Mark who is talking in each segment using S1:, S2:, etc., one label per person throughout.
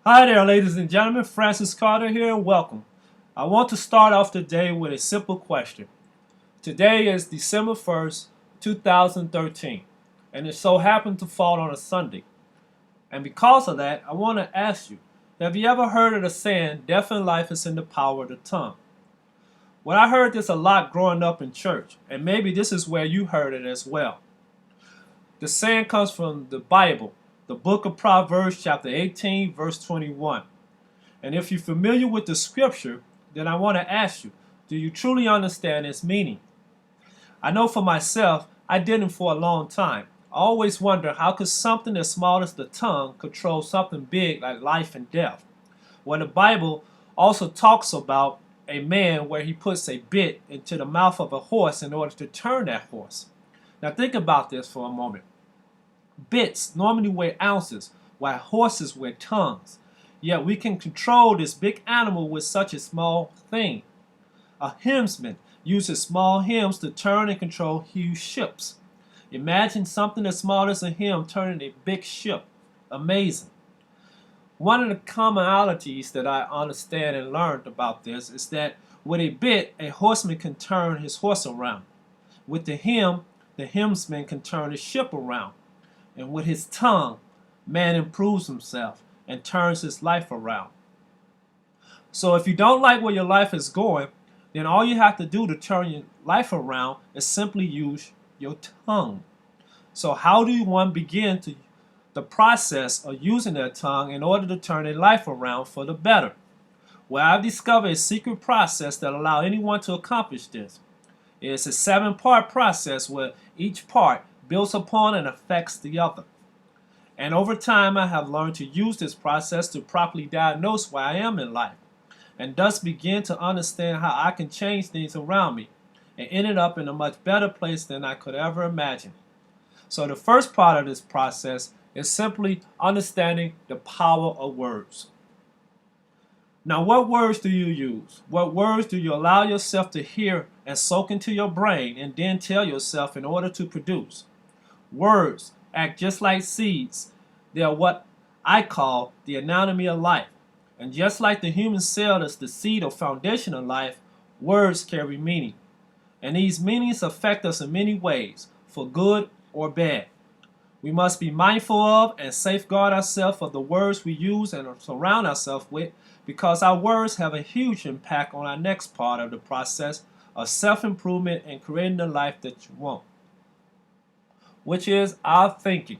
S1: Hi there, ladies and gentlemen. Francis Carter here, and welcome. I want to start off today with a simple question. Today is December 1st, 2013, and it so happened to fall on a Sunday. And because of that, I want to ask you, have you ever heard of the saying, death and life is in the power of the tongue? Well, I heard this a lot growing up in church, and maybe this is where you heard it as well. The saying comes from the Bible, the book of Proverbs, chapter 18, verse 21. And if you're familiar with the scripture, then I want to ask you, do you truly understand its meaning? I know for myself, I didn't for a long time. I always wonder how could something as small as the tongue control something big like life and death? Well, the Bible also talks about a man where he puts a bit into the mouth of a horse in order to turn that horse. Now think about this for a moment. Bits normally weigh ounces, while horses weigh tons. Yet we can control this big animal with such a small thing. A helmsman uses small helms to turn and control huge ships. Imagine something as small as a helm turning a big ship. Amazing. One of the commonalities that I understand and learned about this is that with a bit, a horseman can turn his horse around. With the helmsman can turn his ship around. And with his tongue, man improves himself and turns his life around. So if you don't like where your life is going, then all you have to do to turn your life around is simply use your tongue. So how do one begin the process of using their tongue in order to turn their life around for the better? Well, I've discovered a secret process that allows anyone to accomplish this. It's a 7-part process where each part builds upon and affects the other. And over time, I have learned to use this process to properly diagnose where I am in life, and thus begin to understand how I can change things around me, and ended up in a much better place than I could ever imagine. So the first part of this process is simply understanding the power of words. Now, what words do you use? What words do you allow yourself to hear and soak into your brain and then tell yourself in order to produce? Words act just like seeds. They are what I call the anatomy of life. And just like the human cell is the seed or foundation of life, words carry meaning. And these meanings affect us in many ways, for good or bad. We must be mindful of and safeguard ourselves of the words we use and surround ourselves with, because our words have a huge impact on our next part of the process of self-improvement and creating the life that you want, which is our thinking.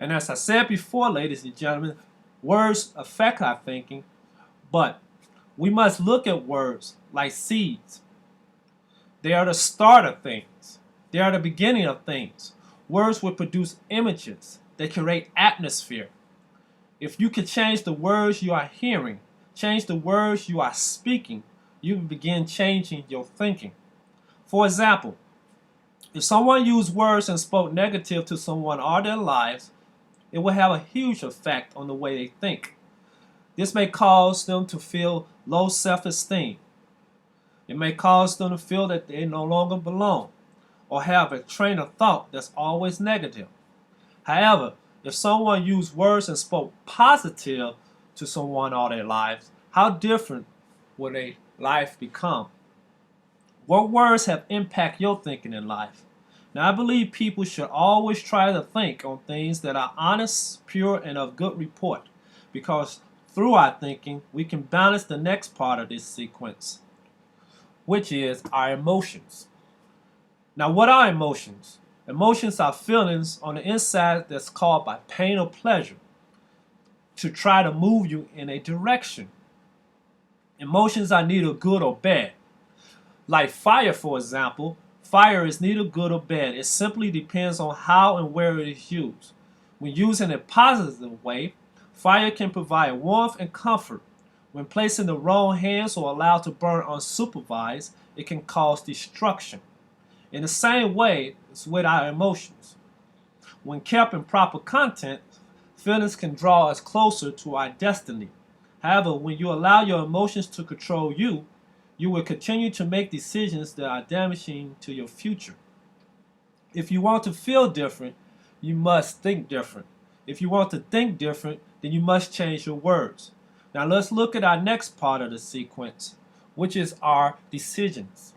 S1: And as I said before, ladies and gentlemen, words affect our thinking, but we must look at words like seeds. They are the start of things. They are the beginning of things. Words will produce images. They create atmosphere. If you can change the words you are hearing, change the words you are speaking, you will begin changing your thinking. For example, if someone used words and spoke negative to someone all their lives, it will have a huge effect on the way they think. This may cause them to feel low self-esteem. It may cause them to feel that they no longer belong, or have a train of thought that's always negative. However, if someone used words and spoke positive to someone all their lives, how different would a life become? What words have impact your thinking in life? Now, I believe people should always try to think on things that are honest, pure, and of good report, because through our thinking, we can balance the next part of this sequence, which is our emotions. Now, what are emotions? Emotions are feelings on the inside that's caused by pain or pleasure to try to move you in a direction. Emotions are neither good or bad. Like fire, for example, fire is neither good or bad. It simply depends on how and where it is used. When used in a positive way, fire can provide warmth and comfort. When placed in the wrong hands or allowed to burn unsupervised, it can cause destruction. In the same way, it's with our emotions. When kept in proper content, feelings can draw us closer to our destiny. However, when you allow your emotions to control you, you will continue to make decisions that are damaging to your future. If you want to feel different, you must think different. If you want to think different, then you must change your words. Now let's look at our next part of the sequence, which is our decisions.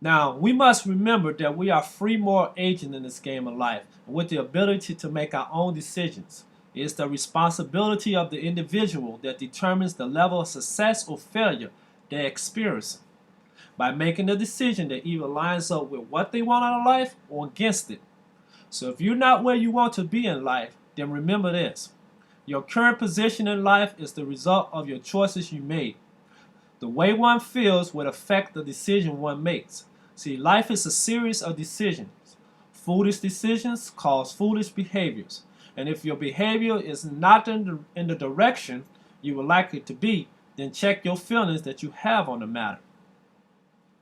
S1: Now, we must remember that we are free moral agents in this game of life, and with the ability to make our own decisions. It is the responsibility of the individual that determines the level of success or failure they experience by making a decision that either lines up with what they want out of life or against it. So if you're not where you want to be in life, then remember this. Your current position in life is the result of your choices you made. The way one feels will affect the decision one makes. See, life is a series of decisions. Foolish decisions cause foolish behaviors. And if your behavior is not in the direction you would like it to be, then check your feelings that you have on the matter.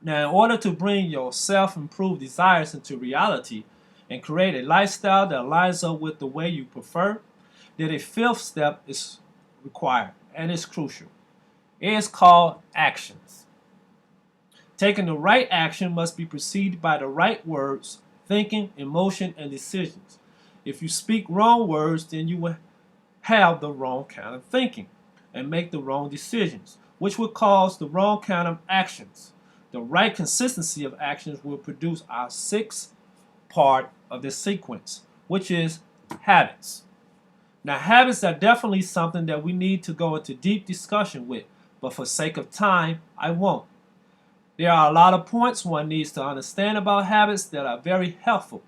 S1: Now, in order to bring your self-improved desires into reality and create a lifestyle that lines up with the way you prefer, then a fifth step is required and is crucial. It is called actions. Taking the right action must be preceded by the right words, thinking, emotion, and decisions. If you speak wrong words, then you will have the wrong kind of thinking and make the wrong decisions, which will cause the wrong kind of actions. The right consistency of actions will produce our sixth part of this sequence, which is habits. Now, habits are definitely something that we need to go into deep discussion with, but for sake of time, I won't. There are a lot of points one needs to understand about habits that are very helpful.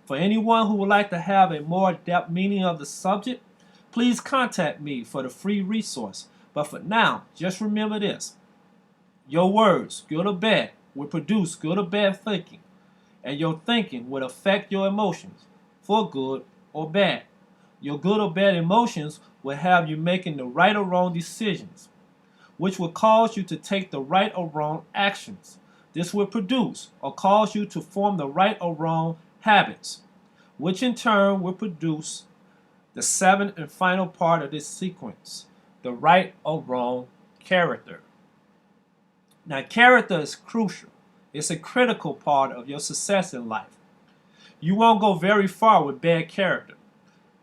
S1: For anyone who would like to have a more in-depth meaning of the subject, please contact me for the free resource. But for now, just remember this. Your words, good or bad, will produce good or bad thinking, and your thinking will affect your emotions, for good or bad. Your good or bad emotions will have you making the right or wrong decisions, which will cause you to take the right or wrong actions. This will produce or cause you to form the right or wrong habits, which in turn will produce the seventh and final part of this sequence, the right or wrong character. Now, character is crucial. It's a critical part of your success in life. You won't go very far with bad character.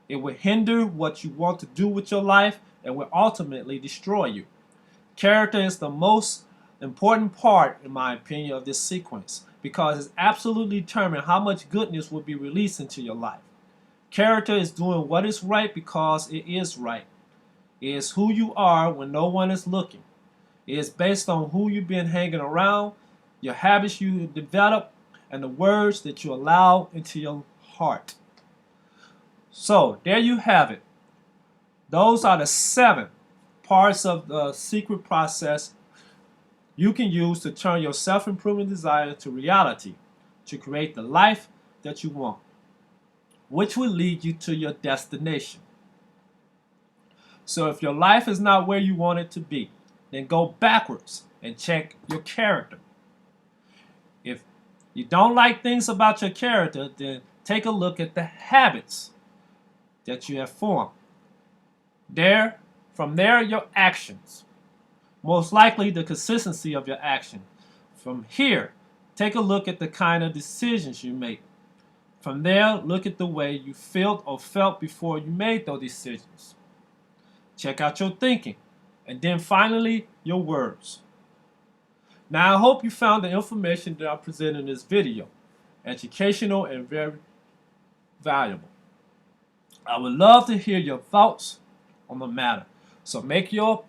S1: It will hinder what you want to do with your life and will ultimately destroy you. Character is the most important part, in my opinion, of this sequence because it absolutely determines how much goodness will be released into your life. Character is doing what is right because it is right. It is who you are when no one is looking. It is based on who you've been hanging around, your habits you develop, and the words that you allow into your heart. So, there you have it. Those are the 7 parts of the secret process you can use to turn your self-improvement desire into reality, to create the life that you want, which will lead you to your destination. So if your life is not where you want it to be, then go backwards and check your character. If you don't like things about your character, then take a look at the habits that you have formed. From there, your actions. Most likely the consistency of your action. From here, take a look at the kind of decisions you make. From there, look at the way you felt before you made those decisions. Check out your thinking. And then finally, your words. Now, I hope you found the information that I presented in this video educational and very valuable. I would love to hear your thoughts on the matter. So make your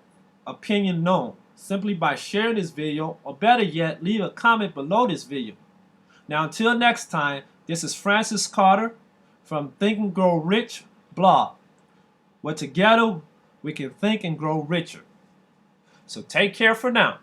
S1: opinion known simply by sharing this video, or better yet, leave a comment below this video. Now, until next time, this is Francis Carter from Think and Grow Rich blog, where together we can think and grow richer. So take care for now.